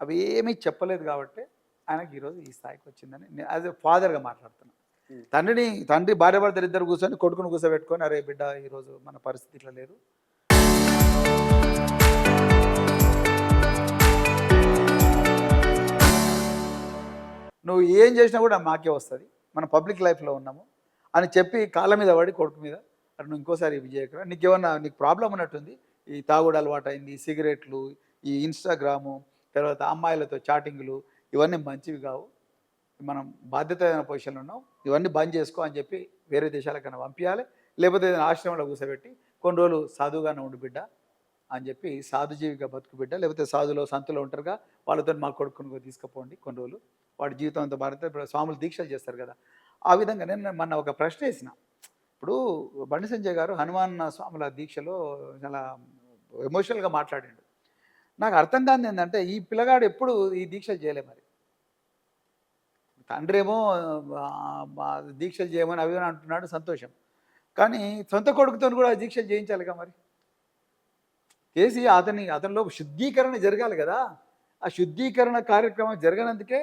అవి ఏమీ చెప్పలేదు కాబట్టి ఆయనకి ఈరోజు ఈ స్థాయికి వచ్చిందని యాజ్ ఎ ఫాదర్గా మాట్లాడుతున్నాను. తండ్రి భార్యాభర్తలు ఇద్దరు కూర్చొని కొడుకును కూర్చోబెట్టుకొని, అరే బిడ్డ ఈరోజు మన పరిస్థితి ఇట్లా లేదు, నువ్వు ఏం చేసినా కూడా మాకే వస్తుంది, మన పబ్లిక్ లైఫ్లో ఉన్నాము అని చెప్పి కాళ్ళ మీద పడి కొడుకు మీద, అటు నువ్వు ఇంకోసారి ఇవి చేయకుండా, నీకు ప్రాబ్లం ఉన్నట్టుంది, ఈ తాగుడు అలవాటు అయింది, సిగరెట్లు, ఈ ఇన్స్టాగ్రాము, తర్వాత అమ్మాయిలతో చాటింగ్లు, ఇవన్నీ మంచివి కావు, మనం బాధ్యతమైన పొజిషన్లో ఉన్నాం, ఇవన్నీ బంద్ చేసుకో అని చెప్పి వేరే దేశాలకన్నా పంపించాలి, లేకపోతే ఏదైనా ఆశ్రమంలో కూర్చోబెట్టి కొన్ని రోజులు సాధువుగానే ఉండు బిడ్డ అని చెప్పి, సాధుజీవిగా బతుకు బిడ్డ, లేకపోతే సాధులో సంతులో ఉంటారుగా, వాళ్ళతో మా కొడుకుని తీసుకుపోండి కొన్ని రోజులు, వాడి జీవితం అంతా భారత ఇప్పుడు స్వాములు దీక్షలు చేస్తారు కదా, ఆ విధంగా నేను మొన్న ఒక ప్రశ్న వేసిన. ఇప్పుడు బండి సంజయ్ గారు హనుమాన్ స్వాముల దీక్షలో చాలా ఎమోషనల్గా మాట్లాడాడు. నాకు అర్థం కాదు ఏంటంటే, ఈ పిల్లగాడు ఎప్పుడు ఈ దీక్షలు చేయలే. మరి తండ్రి ఏమో దీక్షలు చేయమని అవి అంటున్నాడు, సంతోషం, కానీ సొంత కొడుకుతో కూడా దీక్షలు చేయించాలిగా. మరి చేసి అతనిలో శుద్ధీకరణ జరగాలి కదా. ఆ శుద్ధీకరణ కార్యక్రమం జరగనందుకే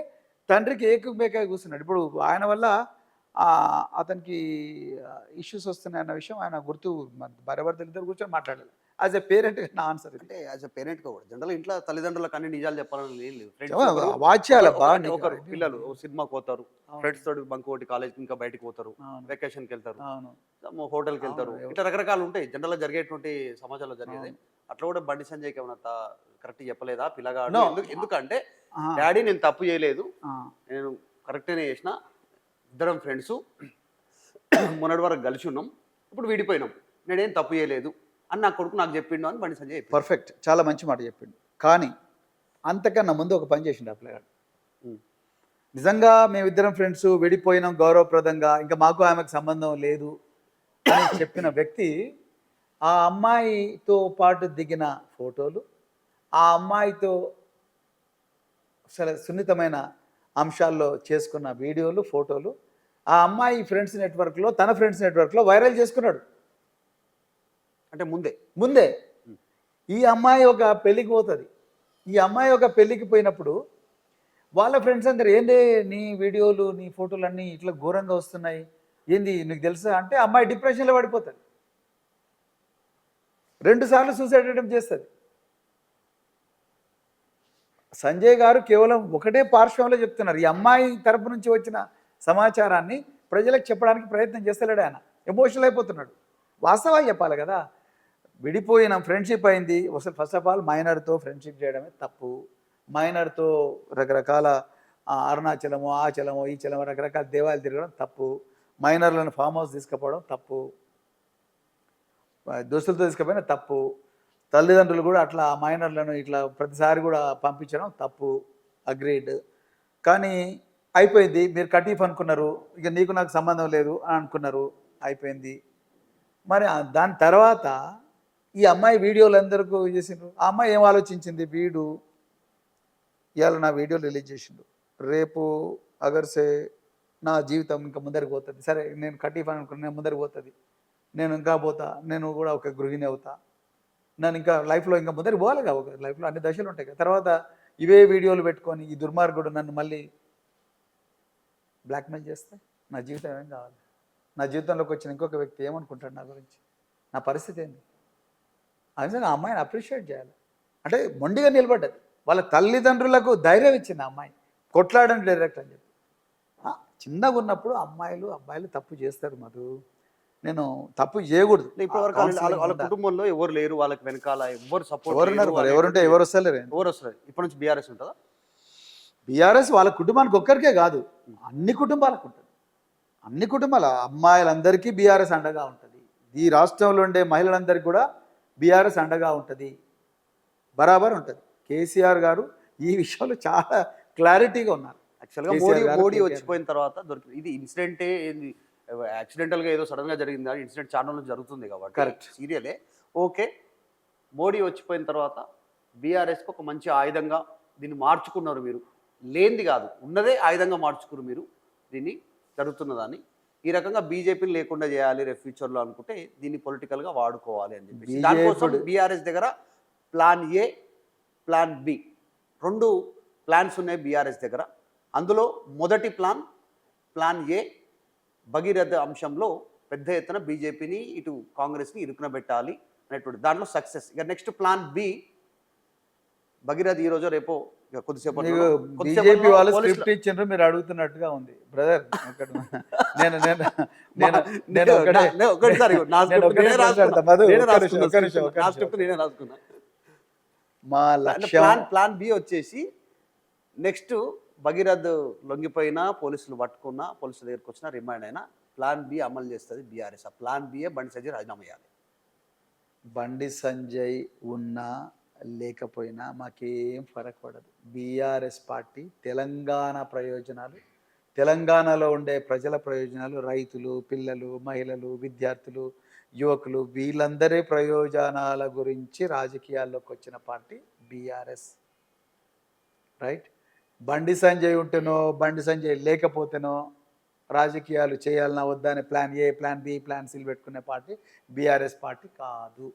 తండ్రికి ఏకమేక కూర్చున్నాడు. ఇప్పుడు ఆయన వల్ల అతనికి ఇష్యూస్ వస్తున్నాయి అన్న విషయం ఆయన భార్యాభర్తలు ఇద్దరు కూర్చొని మాట్లాడాలి. యాజ్ ఎ పేరెంట్ నా ఆన్సర్ అంటే యాజ్ ఎ పేరెంట్ కూడా జనరల్ ఇంట్లో తల్లిదండ్రులకు అన్ని నిజాలు చెప్పాలని ఏం లేదు. ఒకరు పిల్లలు సినిమాకి పోతారు, ఫ్రెండ్స్ తోటి బంక్ కొట్టి కాలేజ్ ఇంకా బయటకు పోతారు, వెకేషన్కి వెళ్తారు, హోటల్కి వెళ్తారు, ఇట్లా రకరకాలు ఉంటాయి జనరల్ గా జరిగేటువంటి సమాజంలో జరిగేది. అట్లా కూడా బండి సంజయ్కి ఏమన్నా కరెక్ట్ చెప్పలేదా పిల్లగాడు? ఎందుకంటే డాడీ నేను తప్పు చేయలేదు, నేను కరెక్ట్గానే చేసిన, ఇద్దరం ఫ్రెండ్స్ మొన్నటి వరకు కలిసి ఉన్నాం, ఇప్పుడు విడిపోయినాం, నేనేం తప్పు చేయలేదు అని నా కొడుకు నాకు చెప్పిండు అని బండి సంజయ్. పర్ఫెక్ట్, చాలా మంచి మాట చెప్పిండు. కానీ అంతకన్నా ముందు ఒక పని చేసిండు ఆ పిల్లగాడు. నిజంగా మేమిద్దరం ఫ్రెండ్స్ విడిపోయినాం గౌరవప్రదంగా, ఇంకా మాకు ఆమెకు సంబంధం లేదు అని చెప్పిన వ్యక్తి ఆ అమ్మాయితో పాటు దిగిన ఫోటోలు, ఆ అమ్మాయితో సున్నితమైన అంశాల్లో చేసుకున్న వీడియోలు, ఫోటోలు ఆ అమ్మాయి ఫ్రెండ్స్ నెట్వర్క్లో, తన ఫ్రెండ్స్ నెట్వర్క్లో వైరల్ చేసుకున్నాడు. అంటే ముందే ఈ అమ్మాయి ఒక పెళ్ళికి పోతుంది. ఈ అమ్మాయి ఒక పెళ్ళికి పోయినప్పుడు వాళ్ళ ఫ్రెండ్స్ అందరు, ఏంది నీ వీడియోలు నీ ఫోటోలు అన్నీ ఇట్లా ఘోరంగా వస్తున్నాయి, ఏంది నీకు తెలుసా అంటే, అమ్మాయి డిప్రెషన్లో పడిపోతుంది, 2 సార్లు సూసైడ్ అటెంప్ట్ చేస్తుంది. సంజయ్ గారు కేవలం ఒకటే పార్శ్వంలో చెప్తున్నారు. ఈ అమ్మాయి తరపు నుంచి వచ్చిన సమాచారాన్ని ప్రజలకు చెప్పడానికి ప్రయత్నం చేస్తలేడు. ఆయన ఎమోషనల్ అయిపోతున్నాడు. వాస్తవాలు చెప్పాలి కదా. విడిపోయిన ఫ్రెండ్షిప్ అయింది. ఫస్ట్ ఆఫ్ ఆల్ మైనర్తో ఫ్రెండ్షిప్ చేయడమే తప్పు. మైనర్తో రకరకాల అరుణాచలము, ఆచలము, ఈ చలము, రకరకాల దేవాలయాలు తిరగడం తప్పు. మైనర్లను ఫామ్ హౌస్ తీసుకుపోవడం తప్పు. దోస్తులతో తీసుకుపోయినా తప్పు. తల్లిదండ్రులు కూడా అట్లా మైనర్లను ఇట్లా ప్రతిసారి కూడా పంపించడం తప్పు. అగ్రీడ్. కానీ అయిపోయింది. మీరు కటీఫ్ అనుకున్నారు, ఇక నీకు నాకు సంబంధం లేదు అని అనుకున్నారు, అయిపోయింది. మరి దాని తర్వాత ఈ అమ్మాయి వీడియోలు అందరికీ చేసిండ్రు. ఆ అమ్మాయి ఏం ఆలోచించింది, వీడు ఇవాళ నా వీడియోలు రిలీజ్ చేసిండు, రేపు అగర్సే నా జీవితం ఇంకా ముందరికి పోతుంది, సరే నేను కటీఫ్ అనుకున్నాను, నేను ముందరికి పోతుంది, నేను ఇంకా పోతా, నేను కూడా ఒక గృహిణి అవుతా, నన్ను ఇంకా లైఫ్లో ఇంకా ముందరికి పోవాలి కదా, ఒక లైఫ్లో అన్ని దశలు ఉంటాయి కదా. తర్వాత ఇవే వీడియోలు పెట్టుకొని ఈ దుర్మార్గుడు నన్ను మళ్ళీ బ్లాక్మెయిల్ చేస్తే నా జీవితం ఏం కావాలి? నా జీవితంలోకి వచ్చిన ఇంకొక వ్యక్తి ఏమనుకుంటాడు నా గురించి? నా పరిస్థితి ఏంది? ఆ విధంగా ఆ అమ్మాయిని అప్రిషియేట్ చేయాలి. అంటే మొండిగా నిలబడ్డది. వాళ్ళ తల్లిదండ్రులకు ధైర్యం ఇచ్చింది ఆ అమ్మాయి, కొట్లాడండి డైరెక్ట్ అని చెప్పి. చిన్నగా ఉన్నప్పుడు అబ్బాయిలు తప్పు చేస్తారు. మధు, నేను తప్పు చేయకూడదు. ఇప్పటివరకు వాళ్ళ కుటుంబంలో ఎవరు లేరు, వాళ్ళకి వెనకాల ఎవరు సపోర్ట్, ఎవరుంటే ఎవరు వస్తలేరు. ఇప్పటి నుంచి బీఆర్ఎస్ ఉంటుందా? బీఆర్ఎస్ వాళ్ళ కుటుంబానికి ఒక్కరికే కాదు, అన్ని కుటుంబాలకు ఉంటుంది. అన్ని కుటుంబాల అమ్మాయిలందరికీ బీఆర్ఎస్ అండగా ఉంటుంది. ఈ రాష్ట్రంలో ఉండే మహిళలందరికీ కూడా బీఆర్ఎస్ అండగా ఉంటుంది, బరాబర్ ఉంటుంది. కేసీఆర్ గారు ఈ విషయంలో చాలా క్లారిటీగా ఉన్నారు. యాక్చువల్గా మోడీ వచ్చిపోయిన తర్వాత దొరికింది ఇది ఇన్సిడెంటే, యాక్సిడెంటల్గా ఏదో సడన్గా జరిగింది, ఇన్సిడెంట్ ఛానల్లో జరుగుతుంది కాబట్టి కరెక్ట్, సీరియలే. ఓకే, మోడీ వచ్చిపోయిన తర్వాత బీఆర్ఎస్కి ఒక మంచి ఆయుధంగా దీన్ని మార్చుకున్నారు మీరు. లేనిది కాదు, ఉన్నదే ఆయుధంగా మార్చుకున్నారు మీరు. దీన్ని జరుగుతున్నదాన్ని ఈ రకంగా బీజేపీని లేకుండా చేయాలి రేపు ఫ్యూచర్లో అనుకుంటే దీన్ని పొలిటికల్గా వాడుకోవాలి అని చెప్పి దానికోసం బీఆర్ఎస్ దగ్గర ప్లాన్ ఏ, ప్లాన్ బి రెండు ప్లాన్స్ ఉన్నాయి బీఆర్ఎస్ దగ్గర. అందులో మొదటి ప్లాన్ ఏ, భగీరథ అంశంలో పెద్ద ఎత్తున బీజేపీని ఇటు కాంగ్రెస్ని ఇరుకునబెట్టాలి అనేటువంటి దాంట్లో సక్సెస్. ఇక నెక్స్ట్ ప్లాన్ బి, భగీరథ ఈ రోజు రేపో ఇక బీజేపీ వాళ్ళు స్క్రిప్ట్ ఇచ్చిండ్రు, మీరు అడుగుతున్నట్టుగా ఉంది బ్రదర్. మా లక్ష్యం ప్లాన్ బి వచ్చేసి నెక్స్ట్ భగీరథ్ లొంగిపోయినా, పోలీసులు పట్టుకున్నా, పోలీసుల దగ్గరికి వచ్చినా, రిమాండ్ అయినా ప్లాన్ బి అమలు చేస్తుంది బీఆర్ఎస్. ఆ ప్లాన్ బిఏ బండి సంజయ్ రాజీనామా చేయాలి. బండి సంజయ్ ఉన్నా లేకపోయినా మాకేం ఫరక్ పడదు. బీఆర్ఎస్ పార్టీ తెలంగాణ ప్రయోజనాలు, తెలంగాణలో ఉండే ప్రజల ప్రయోజనాలు, రైతులు, పిల్లలు, మహిళలు, విద్యార్థులు, యువకులు, వీళ్ళందరి ప్రయోజనాల గురించి రాజకీయాల్లోకి వచ్చిన party BRS. Right? Bandi Sanjay ఉంటేనో Bandi Sanjay లేకపోతేనో రాజకీయాలు చేయాలన్నా వద్దా అని plan A, plan B, plan సిలు పెట్టుకునే పార్టీ బీఆర్ఎస్ పార్టీ కాదు.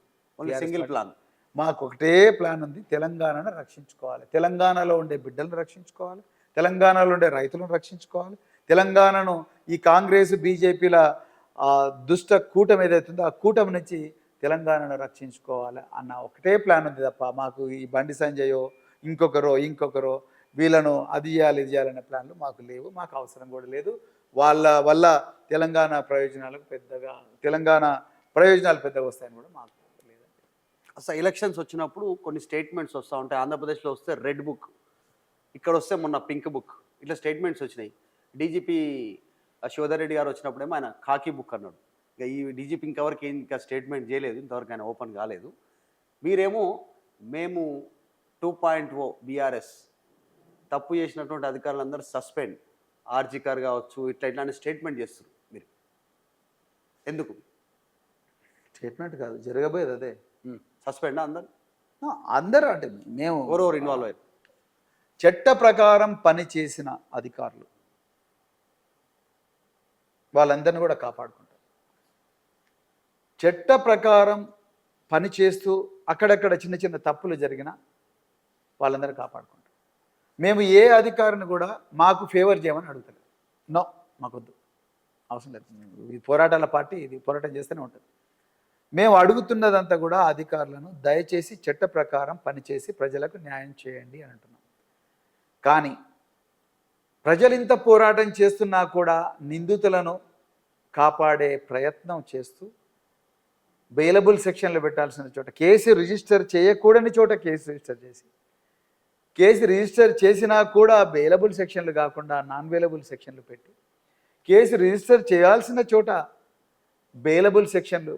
Single plan. మాకు ఒకటే ప్లాన్ ఉంది, తెలంగాణను రక్షించుకోవాలి, తెలంగాణలో ఉండే బిడ్డలను రక్షించుకోవాలి, తెలంగాణలో ఉండే రైతులను రక్షించుకోవాలి, తెలంగాణను ఈ కాంగ్రెస్ బీజేపీల దుష్ట కూటమి ఏదైతుందో ఆ కూటమి నుంచి తెలంగాణను రక్షించుకోవాలి అన్న ఒకటే ప్లాన్ ఉంది తప్ప మాకు ఈ బండి సంజయో ఇంకొకరో వీళ్ళను అది చేయాలి ఇది చేయాలనే ప్లాన్లు మాకు లేవు, మాకు అవసరం కూడా లేదు. వాళ్ళ వల్ల తెలంగాణ ప్రయోజనాలు పెద్దగా వస్తాయని కూడా మాకు లేదండి. అసలు ఎలక్షన్స్ వచ్చినప్పుడు కొన్ని స్టేట్మెంట్స్ వస్తూ ఉంటాయి. ఆంధ్రప్రదేశ్లో వస్తే రెడ్ బుక్, ఇక్కడ వస్తే మొన్న పింక్ బుక్, ఇట్లా స్టేట్మెంట్స్ వచ్చినాయి. డీజీపీ శివధర్ రెడ్డి గారు వచ్చినప్పుడేమో ఆయన కాకి బుక్ అన్నాడు. ఇక ఈ డీజీపీ ఇంకెవరికి ఇంకా స్టేట్మెంట్ చేయలేదు, ఇంతవరకు ఆయన ఓపెన్ కాలేదు. మీరేమో మేము 2.0 బీఆర్ఎస్ తప్పు చేసినటువంటి అధికారులందరూ సస్పెండ్, ఆర్జికర్ కావచ్చు, ఇట్లాంటి స్టేట్మెంట్ చేస్తారు. మీరు ఎందుకు? స్టేట్మెంట్ కాదు, జరగబోయేది అదే. సస్పెండ్ అందరూ అంటే మేము ఎవరెవరు ఇన్వాల్వ్ అయ్యారు? చట్ట ప్రకారం పని చేసిన అధికారులు వాళ్ళందరినీ కూడా కాపాడుకుంటారు. చట్ట ప్రకారం పని చేస్తూ అక్కడక్కడ చిన్న చిన్న తప్పులు జరిగినా వాళ్ళందరూ కాపాడుకుంటారు. మేము ఏ అధికారిని కూడా మాకు ఫేవర్ చేయమని అడుగుతలేదు. నో, మాకొద్దు, అవసరం లేదు. ఇది పోరాటాల పార్టీ, ఇది పోరాటం చేస్తూనే ఉంటుంది. మేము అడుగుతున్నదంతా కూడా అధికారులను దయచేసి చట్ట ప్రకారం పనిచేసి ప్రజలకు న్యాయం చేయండి అని అంటున్నాం. కానీ ప్రజలు ఇంత పోరాటం చేస్తున్నా కూడా నిందితులను కాపాడే ప్రయత్నం చేస్తూ బెయిలబుల్ సెక్షన్లు పెట్టాల్సిన చోట, కేసు రిజిస్టర్ చేయకూడని చోట కేసు రిజిస్టర్ చేసి, కేసు రిజిస్టర్ చేసినా కూడా బెయిలబుల్ సెక్షన్లు కాకుండా నాన్ బెయిలబుల్ సెక్షన్లు పెట్టి, కేసు రిజిస్టర్ చేయాల్సిన చోట బెయిలబుల్ సెక్షన్లు